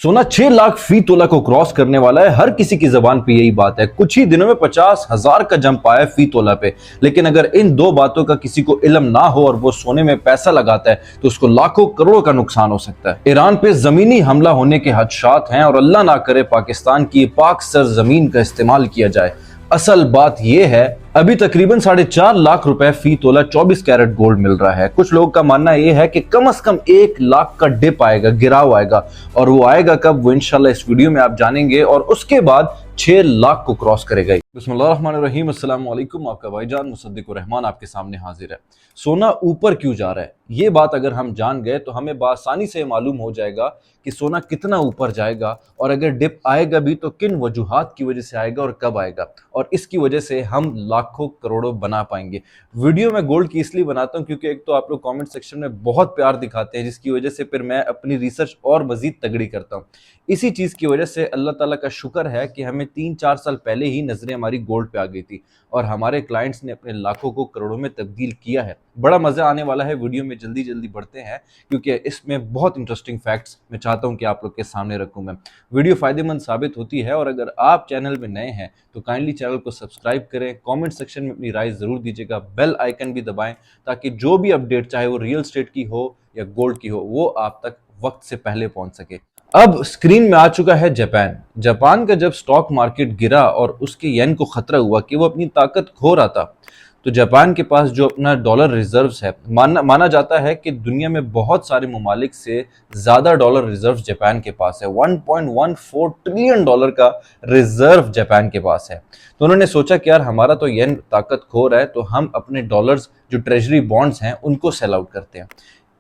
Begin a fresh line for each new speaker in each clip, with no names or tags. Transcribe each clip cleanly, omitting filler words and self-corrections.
सोना 6 लाख फी तोला को क्रॉस करने वाला है। हर किसी की जबान पे यही बात है। कुछ ही दिनों में 50,000 का जंप आया फी तोला पे। लेकिन अगर इन दो बातों का किसी को इल्म ना हो और वो सोने में पैसा लगाता है तो उसको लाखों करोड़ों का नुकसान हो सकता है। ईरान पे जमीनी हमला होने के खदशात हैं और अल्लाह ना करे पाकिस्तान की पाक सरजमीन का इस्तेमाल किया जाए। असल बात यह है, अभी तकरीबन 4.5 लाख रुपए फी तोला 24 कैरेट गोल्ड मिल रहा है। कुछ लोगों का मानना यह है कि कम से कम 1 लाख का डिप आएगा, गिराव आएगा। और वो आएगा कब, वो इंशाल्लाह इस वीडियो में आप जानेंगे। और उसके बाद 6 लाख को क्रॉस करेगा। बिस्मिल्लाहिर्रहमानिर्रहीम, अस्सलाम वालेकुम। आपका भाईजान मुसद्दिक रहमान आपके सामने हाजिर है। सोना ऊपर क्यों जा रहा है, ये बात अगर हम जान गए तो हमें बासानी से मालूम हो जाएगा कि सोना कितना ऊपर जाएगा और अगर डिप आएगा भी तो किन वजूहात की वजह से आएगा और कब आएगा, और इसकी वजह से हम लाखों करोड़ों बना पाएंगे। वीडियो में गोल्ड की इसलिए बनाता हूं क्योंकि एक तो आप लोग कमेंट सेक्शन में बहुत प्यार दिखाते हैं, जिसकी वजह से फिर मैं अपनी रिसर्च और मजीद तगड़ी करता हूं। इसी चीज की वजह से अल्लाह ताला का शुक्र है कि हमें 3-4 साल पहले ही नजरें हमारी गोल्ड पे आ गई थी और हमारे क्लाइंट्स ने अपने लाखों को करोड़ों में तब्दील किया है। बड़ा मजा आने वाला है। वीडियो में जल्दी जल्दी बढ़ते हैं क्योंकि इसमें बहुत इंटरेस्टिंग फैक्ट्स मैं चाहता हूं कि आप लोग के सामने रखूं। मैं वीडियो फायदेमंद साबित होती है और अगर आप चैनल में नए हैं तो काइंडली चैनल को सब्सक्राइब करें, कमेंट सेक्शन में अपनी राय जरूर दीजिएगा, बेल आइकन भी दबाएं ताकि जो भी अपडेट, चाहे वो रियल एस्टेट की हो या गोल्ड की हो, वो आप तक वक्त से पहले पहुंच सके। अब स्क्रीन में आ चुका है जापान। जापान का जब स्टॉक मार्केट गिरा और उसके येन को खतरा हुआ कि वो अपनी ताकत खो रहा था, तो जापान के पास जो अपना डॉलर रिजर्व्स है, माना जाता है कि दुनिया में बहुत सारे ममालिक से ज्यादा डॉलर रिजर्व्स जापान के पास है। 1.14 ट्रिलियन डॉलर का रिजर्व जापान के पास है। तो उन्होंने सोचा कि यार हमारा तो येन ताकत खो रहा है, तो हम अपने डॉलर्स जो ट्रेजरी बॉन्ड्स हैं उनको सेल आउट करते हैं।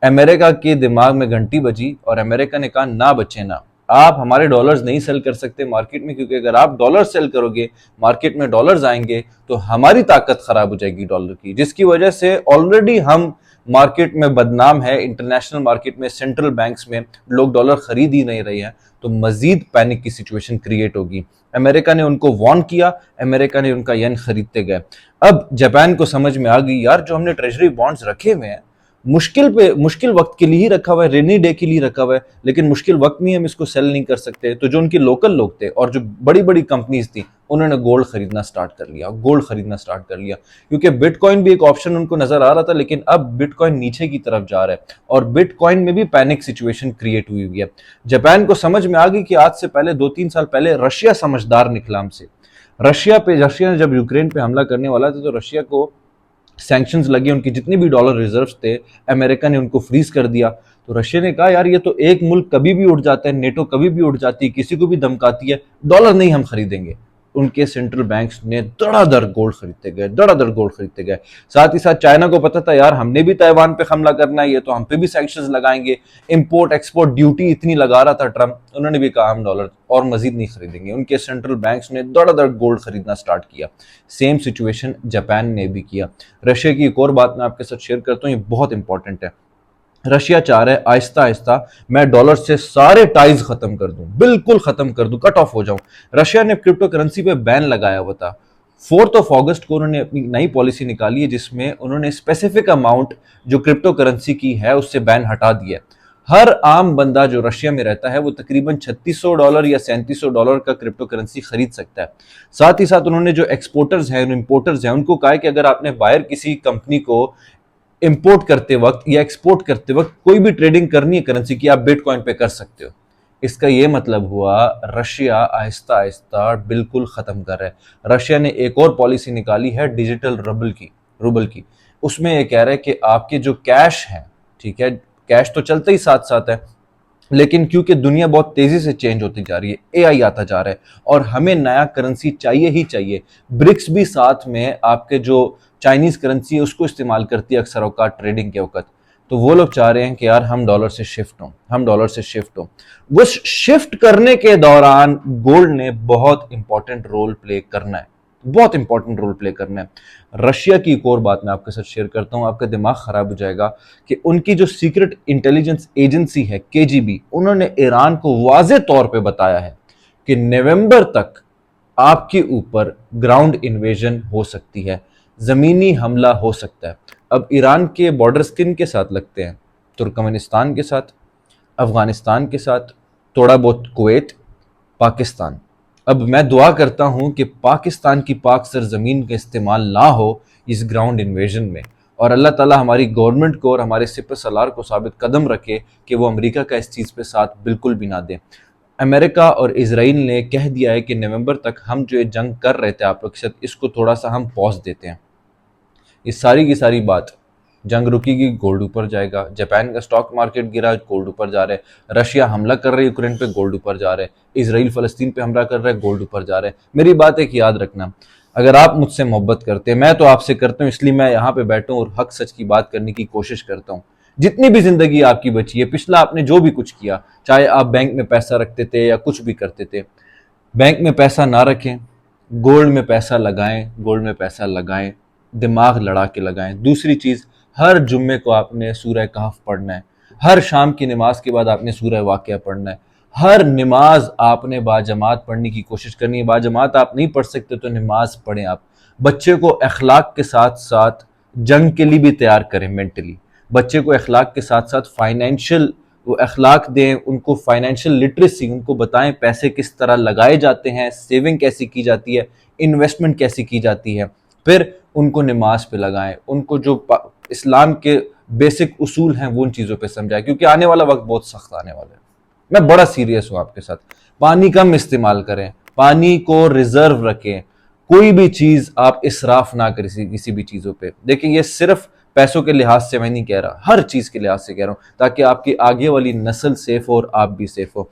अमेरिका के दिमाग में घंटी बजी और अमेरिका ने कहा ना बच्चे ना, आप हमारे डॉलर्स नहीं सेल कर सकते मार्केट में, क्योंकि अगर आप डॉलर सेल करोगे, मार्केट में डॉलर्स आएंगे तो हमारी ताकत खराब हो जाएगी डॉलर की, जिसकी वजह से ऑलरेडी हम मार्केट में बदनाम है। इंटरनेशनल मार्केट में, सेंट्रल बैंक्स में लोग डॉलर खरीद ही नहीं रहे हैं, तो मजीद पैनिक की सिचुएशन क्रिएट होगी। अमेरिका ने उनको वार्न किया, अमेरिका ने उनका येन खरीदते गए। अब जापान को समझ में आ गई यार जो हमने ट्रेजरी बॉन्ड्स रखे हुए हैं मुश्किल वक्त के लिए ही रखा हुआ है, रेनी डे के लिए रखा हुआ है, लेकिन मुश्किल वक्त में हम इसको सेल नहीं कर सकते। तो जो उनके लोकल लोग थे और जो बड़ी बड़ी कंपनीज थी, उन्होंने गोल्ड खरीदना स्टार्ट कर लिया, क्योंकि बिटकॉइन भी एक ऑप्शन उनको नजर आ रहा था। लेकिन अब बिटकॉइन नीचे की तरफ जा रहा है और बिटकॉइन में भी पैनिक सिचुएशन क्रिएट हुई है। जापान को समझ में आ गई कि आज से पहले 2-3 साल पहले रशिया समझदार निकला हमसे। रशिया ने जब यूक्रेन पे हमला करने वाला था तो रशिया को सैंक्शंस लगे, उनकी जितनी भी डॉलर रिजर्व्स थे अमेरिका ने उनको फ्रीज कर दिया। तो रशिया ने कहा यार ये तो एक मुल्क कभी भी उठ जाता है, नेटो कभी भी उठ जाती है, किसी को भी धमकाती है, डॉलर नहीं हम खरीदेंगे। उनके सेंट्रल बैंक्स ने धड़ाधड़ गोल्ड खरीदते गए। साथ ही साथ चाइना को पता था यार हमने भी ताइवान पे हमला करना है, ये तो हम पे भी सैंक्शंस लगाएंगे। इंपोर्ट एक्सपोर्ट ड्यूटी इतनी लगा रहा था ट्रम्प, उन्होंने भी कहा हम डॉलर और मजीद नहीं खरीदेंगे। उनके सेंट्रल बैंक्स ने धड़ाधड़ गोल्ड खरीदना स्टार्ट किया। सेम सिचुएशन जापान ने भी किया। रशिया की एक और बात मैं आपके साथ शेयर करता हूँ, ये बहुत इंपॉर्टेंट है। रशिया चाह रहा है आहिस्ता आहिस्ता मैं डॉलर से सारे टाइज खत्म कर दूं, बिल्कुल खत्म कर दूं, कट ऑफ हो जाऊं। रशिया ने क्रिप्टो करेंसी पे बैन लगाया हुआ था। 4 अगस्त को उन्होंने अपनी नई पॉलिसी निकाली है जिसमें उन्होंने स्पेसिफिक अमाउंट जो क्रिप्टो करेंसी की है उससे बैन हटा दिया। हर आम बंदा जो रशिया में रहता है वो तकरीबन $3600 या $3700 का क्रिप्टो करेंसी खरीद सकता है। साथ ही साथ उन्होंने जो एक्सपोर्टर्स हैं, इंपोर्टर्स हैं, उनको कहा है कि अगर आपने बाहर किसी कंपनी को इंपोर्ट करते वक्त या एक्सपोर्ट करते वक्त कोई भी ट्रेडिंग करनी है करेंसी की, आप बिटकॉइन पे कर सकते हो। इसका यह मतलब हुआ रशिया आहिस्ता आहिस्ता बिल्कुल खत्म कर रहा है। रशिया ने एक और पॉलिसी निकाली है डिजिटल रूबल की। उसमें यह कह रहा है कि आपके जो कैश है, ठीक है, कैश तो चलते ही साथ साथ है, लेकिन क्योंकि दुनिया बहुत तेजी से चेंज होती जा रही है, एआई आता जा रहा है और हमें नया करेंसी चाहिए ही चाहिए। ब्रिक्स भी साथ में आपके जो चाइनीज करेंसी है उसको इस्तेमाल करती है अक्सर औकात ट्रेडिंग के वक्त। तो वो लोग चाह रहे हैं कि यार हम डॉलर से शिफ्ट हों। वो शिफ्ट करने के दौरान गोल्ड ने बहुत इंपॉर्टेंट रोल प्ले करना है, रशिया की एक और बात मैं आपके साथ शेयर करता हूं, आपका दिमाग खराब हो जाएगा कि उनकी जो सीक्रेट इंटेलिजेंस एजेंसी है केजीबी, उन्होंने ईरान को वाज़े तौर पे बताया है कि नवंबर तक आपके ऊपर ग्राउंड इन्वेजन हो सकती है, जमीनी हमला हो सकता है। अब ईरान के बॉर्डर्स किन के साथ लगते हैं? तुर्कमेनिस्तान के साथ, अफगानिस्तान के साथ, थोड़ा बहुत कुवैत, पाकिस्तान। अब मैं दुआ करता हूं कि पाकिस्तान की पाक सरजमीन का इस्तेमाल ना हो इस ग्राउंड इन्वेजन में, और अल्लाह ताला हमारी गवर्नमेंट को और हमारे सिपह सलार को साबित कदम रखे कि वो अमेरिका का इस चीज़ पे साथ बिल्कुल भी ना दें। अमेरिका और इसराइल ने कह दिया है कि नवंबर तक हम जो ये जंग कर रहे थे आप लोग के साथ, इसको थोड़ा सा हम पॉज देते हैं। ये सारी की सारी बात, जंग रुकेगी, गोल्ड ऊपर जाएगा। जापान का स्टॉक मार्केट गिरा, गोल्ड ऊपर जा रहा है। रशिया हमला कर रहा है यूक्रेन पे, गोल्ड ऊपर जा रहा है। इसराइल फलस्तीन पे हमला कर रहा है, गोल्ड ऊपर जा रहा है। मेरी बात एक याद रखना, अगर आप मुझसे मोहब्बत करते हैं, मैं तो आपसे करता हूँ, इसलिए मैं यहाँ पे बैठा हूँ और हक सच की बात करने की कोशिश करता हूँ। जितनी भी जिंदगी आपकी बची है, पिछला आपने जो भी कुछ किया, चाहे आप बैंक में पैसा रखते थे या कुछ भी करते थे, बैंक में पैसा ना रखें, गोल्ड में पैसा लगाएं, गोल्ड में पैसा लगाएं, दिमाग लड़ा के लगाएं। दूसरी चीज, हर जुम्मे को आपने सूरह कहफ पढ़ना है। हर शाम की नमाज के बाद आपने सूरह वाक़िया पढ़ना है। हर नमाज आपने बाजमात पढ़ने की कोशिश करनी है। बाजमात आप नहीं पढ़ सकते तो नमाज पढ़ें आप। बच्चे को अखलाक के साथ साथ जंग के लिए भी तैयार करें मेंटली। बच्चे को अखलाक के साथ साथ फाइनेंशियल वो अखलाक दें, उनको फाइनेंशियल लिटरेसी, उनको बताएं पैसे किस तरह लगाए जाते हैं, सेविंग कैसी की जाती है, इन्वेस्टमेंट कैसी की जाती है। फिर उनको नमाज पे लगाएं, उनको जो इस्लाम के बेसिक उसूल हैं वो उन चीज़ों पे समझाएं, क्योंकि आने वाला वक्त बहुत सख्त आने वाला है। मैं बड़ा सीरियस हूँ आपके साथ। पानी कम इस्तेमाल करें, पानी को रिजर्व रखें, कोई भी चीज़ आप इसराफ ना करें किसी भी चीज़ों पे। देखिए, ये सिर्फ पैसों के लिहाज से मैं नहीं कह रहा, हर चीज़ के लिहाज से कह रहा हूँ, ताकि आपकी आगे वाली नस्ल सेफ हो और आप भी सेफ हो।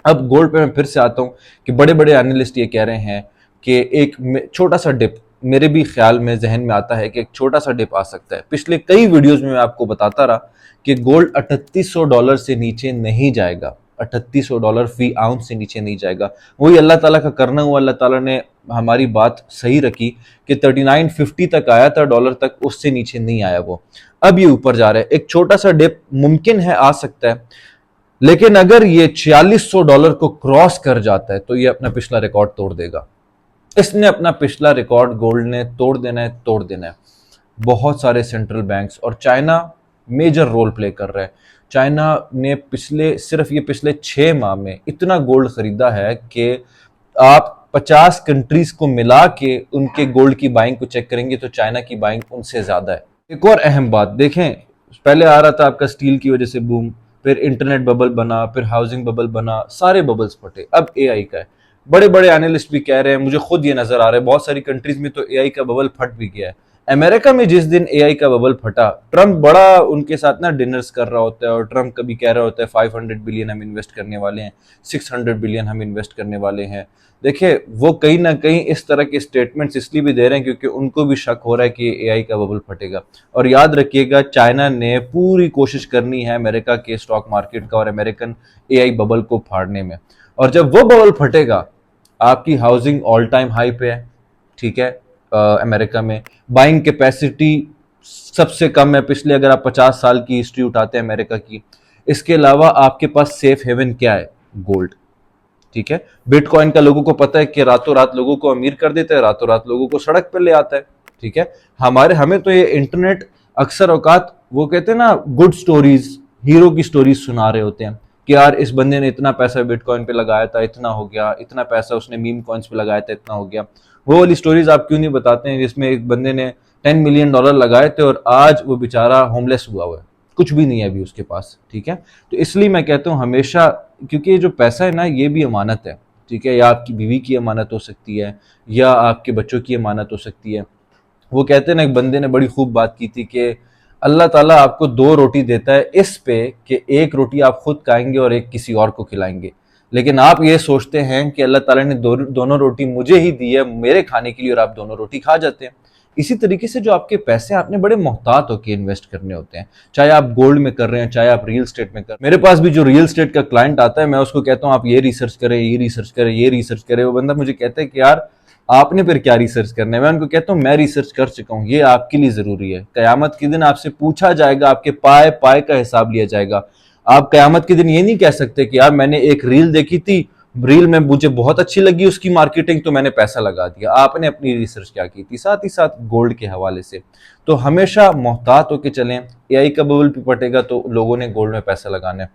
अब गोल्ड पे मैं फिर से आता हूँ कि बड़े बड़े एनालिस्ट ये कह रहे हैं कि एक छोटा सा डिप, मेरे भी ख्याल में जहन में आता है कि एक छोटा सा डिप आ सकता है। पिछले कई वीडियोस में मैं आपको बताता रहा कि गोल्ड $3800 से नीचे नहीं जाएगा, $3800 फी आउंस से नीचे नहीं जाएगा। वही अल्लाह ताला का करना हुआ, अल्लाह ताला ने हमारी बात सही रखी कि 3950 तक आया था डॉलर तक, उससे नीचे नहीं आया वो। अब ये ऊपर जा रहा है। एक छोटा सा डिप मुमकिन है आ सकता है, लेकिन अगर ये $4600 को क्रॉस कर जाता है तो ये अपना पिछला रिकॉर्ड तोड़ देगा। इसने अपना पिछला रिकॉर्ड गोल्ड ने तोड़ देना है, तोड़ देना है। बहुत सारे सेंट्रल बैंक्स और चाइना मेजर रोल प्ले कर रहा है। चाइना ने सिर्फ ये पिछले 6 माह में इतना गोल्ड खरीदा है कि आप 50 कंट्रीज को मिला के उनके गोल्ड की बाइंग को चेक करेंगे तो चाइना की बाइंग उनसे ज्यादा है। एक और अहम बात देखें, पहले आ रहा था आपका स्टील की वजह से बूम, फिर इंटरनेट बबल बना, फिर हाउसिंग बबल बना, सारे बबल्स फटे। अब एआई का है। बड़े बड़े एनालिस्ट भी कह रहे हैं, मुझे खुद ये नजर आ रहा है, बहुत सारी कंट्रीज में तो एआई का बबल फट भी गया है। अमेरिका में जिस दिन एआई का बबल फटा, ट्रंप बड़ा उनके साथ ना डिनर्स कर रहा होता है, और ट्रंप कभी कह रहा होता है 500 बिलियन हम इन्वेस्ट करने वाले हैं, 600 बिलियन हम इन्वेस्ट करने वाले हैं। देखिए, वो कहीं ना कहीं इस तरह के स्टेटमेंट्स इसलिए भी दे रहे हैं क्योंकि उनको भी शक हो रहा है कि एआई का बबल फटेगा। और याद रखिएगा, चाइना ने पूरी कोशिश करनी है अमेरिका के स्टॉक मार्केट का और अमेरिकन एआई बबल को फाड़ने में। और जब वो बबल फटेगा, आपकी हाउसिंग ऑल टाइम हाई पे है, ठीक है। अमेरिका में बाइंग कैपेसिटी सबसे कम है पिछले, अगर आप 50 साल की हिस्ट्री उठाते हैं अमेरिका की। इसके अलावा आपके पास सेफ हेवन क्या है? गोल्ड, ठीक है। बिटकॉइन का लोगों को पता है कि रातों रात लोगों को अमीर कर देता है, रातों रात लोगों को सड़क पर ले आता है, ठीक है। हमें तो ये इंटरनेट अक्सर औकात, वो कहते हैं ना, गुड स्टोरीज, हीरो की स्टोरीज सुना रहे होते हैं कि यार इस बंदे ने इतना पैसा बिटकॉइन पे लगाया था, इतना हो गया, इतना पैसा उसने मीम कॉइन्स पे लगाया था, इतना हो गया। वो वाली स्टोरीज आप क्यों नहीं बताते हैं जिसमें एक बंदे ने $10 मिलियन लगाए थे और आज वो बेचारा होमलेस हुआ है, कुछ भी नहीं है अभी उसके पास, ठीक है। तो इसलिए मैं कहता हूँ हमेशा, क्योंकि ये जो पैसा है ना, ये भी अमानत है, ठीक है। या आपकी बीवी की अमानत हो सकती है, या आपके बच्चों की अमानत हो सकती है। वो कहते हैं ना, एक बंदे ने बड़ी खूब बात की थी कि अल्लाह ताला आपको 2 रोटी देता है इस पे कि एक रोटी आप खुद खाएंगे और एक किसी और को खिलाएंगे, लेकिन आप ये सोचते हैं कि अल्लाह ताला ने दोनों रोटी मुझे ही दी है मेरे खाने के लिए, और आप दोनों रोटी खा जाते हैं। इसी तरीके से जो आपके पैसे आपने बड़े मोहतात होकर इन्वेस्ट करने होते हैं, चाहे आप गोल्ड में कर रहे हैं, चाहे आप रियल स्टेट में कर रहे हैं। मेरे पास भी जो रियल स्टेट का क्लाइंट आता है, मैं उसको कहता हूँ आप ये रिसर्च करें, ये रिसर्च करें, ये रिसर्च करें। वो बंदा मुझे कहता है कि यार आपने फिर क्या रिसर्च करना है? मैं उनको कहता हूँ मैं रिसर्च कर चुका हूँ, ये आपके लिए जरूरी है। कयामत के दिन आपसे पूछा जाएगा, आपके पाए पाए का हिसाब लिया जाएगा। आप कयामत के दिन ये नहीं कह सकते कि यार मैंने एक रील देखी थी, रील में मुझे बहुत अच्छी लगी उसकी मार्केटिंग, तो मैंने पैसा लगा दिया। आपने अपनी रिसर्च क्या की थी? साथ ही साथ गोल्ड के हवाले से तो हमेशा मोहतात होकर चलें। एआई का बबल भी पटेगा तो लोगों ने गोल्ड में पैसा लगाना है।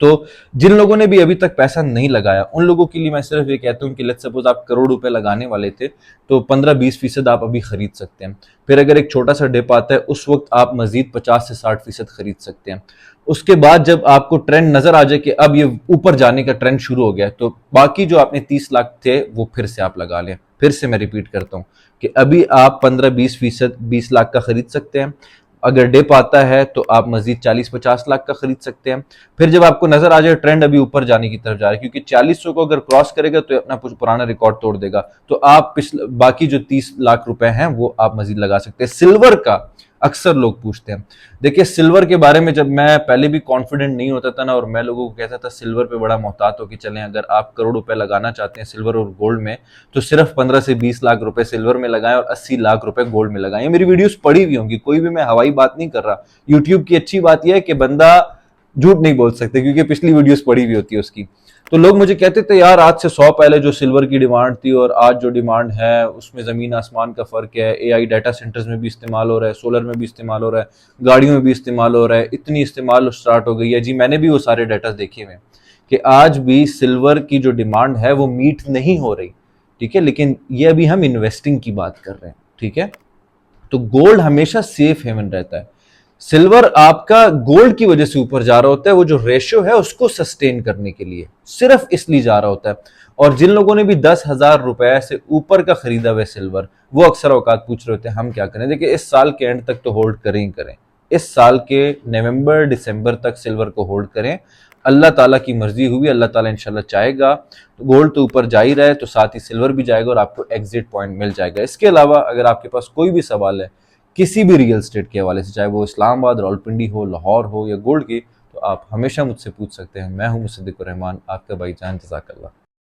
तो जिन लोगों ने भी अभी तक पैसा नहीं लगाया उन लोगों के लिए मैं सिर्फ ये कहता हूँ कि लेट्स सपोज आप करोड़ रुपए लगाने वाले थे तो 15-20% आप अभी खरीद सकते हैं। फिर अगर एक छोटा सा डिप आता है उस वक्त आप मजीद 50 से 60% खरीद सकते हैं। उसके बाद जब आपको ट्रेंड नजर आ जाए कि अब ये ऊपर जाने का ट्रेंड शुरू हो गया तो बाकी जो आपने 30 लाख थे वो फिर से आप लगा लें। फिर से मैं रिपीट करता हूँ कि अभी आप 15-20% 20 लाख का खरीद सकते हैं। अगर डिप आता है तो आप मजीद 40-50 लाख का खरीद सकते हैं। फिर जब आपको नजर आ जाए ट्रेंड अभी ऊपर जाने की तरफ जा रहा है, क्योंकि 40 को अगर क्रॉस करेगा तो अपना पुराना रिकॉर्ड तोड़ देगा, तो आप पिछले बाकी जो 30 लाख रुपए हैं वो आप मजीद लगा सकते हैं। सिल्वर का अक्सर लोग पूछते हैं। देखिए सिल्वर के बारे में जब मैं पहले भी कॉन्फिडेंट नहीं होता था ना, और मैं लोगों को कहता था सिल्वर पे बड़ा मोहतात हो कि चलें, अगर आप करोड़ रुपए लगाना चाहते हैं सिल्वर और गोल्ड में तो सिर्फ 15 से 20 लाख रुपए सिल्वर में लगाएं और 80 लाख रुपए गोल्ड में लगाएं। मेरी वीडियोस पड़ी हुई होंगी, कोई भी मैं हवाई बात नहीं कर रहा। यूट्यूब की अच्छी बात यह है कि बंदा झूठ नहीं बोल सकते क्योंकि पिछली वीडियोस पड़ी हुई होती है उसकी। तो लोग मुझे कहते थे यार आज से 100 पहले जो सिल्वर की डिमांड थी और आज जो डिमांड है उसमें जमीन आसमान का फर्क है। एआई डाटा सेंटर्स में भी इस्तेमाल हो रहा है, सोलर में भी इस्तेमाल हो रहा है, गाड़ियों में भी इस्तेमाल हो रहा है, इतनी इस्तेमाल स्टार्ट हो गई है। जी मैंने भी वो सारे डाटा देखे हुए कि आज भी सिल्वर की जो डिमांड है वो मीट नहीं हो रही। ठीक है, लेकिन ये अभी हम इन्वेस्टिंग की बात कर रहे हैं। ठीक है, तो गोल्ड हमेशा सेफ हेवन रहता है। सिल्वर आपका गोल्ड की वजह से ऊपर जा रहा होता है, वो जो रेशियो है उसको सस्टेन करने के लिए सिर्फ इसलिए जा रहा होता है। और जिन लोगों ने भी 10,000 रुपए से ऊपर का खरीदा हुआ सिल्वर, वो अक्सर औकात पूछ रहे होते हैं हम क्या करें। देखिए इस साल के एंड तक तो होल्ड करें ही करें, इस साल के नवंबर दिसंबर तक सिल्वर को होल्ड करें। अल्लाह ताला की मर्जी हुई, अल्लाह ताला इंशाल्लाह चाहेगा तो गोल्ड तो ऊपर जा ही रहा है तो साथ ही सिल्वर भी जाएगा और आपको एग्जिट पॉइंट मिल जाएगा। इसके अलावा अगर आपके पास कोई भी सवाल है किसी भी रियल एस्टेट के हवाले से, चाहे वो इस्लामाबाद, रावलपिंडी हो, लाहौर हो या गोल्ड की, तो आप हमेशा मुझसे पूछ सकते हैं। मैं हूं मुसद्दिकुर रहमान, आपका भाईजान। जज़ाकल्लाह।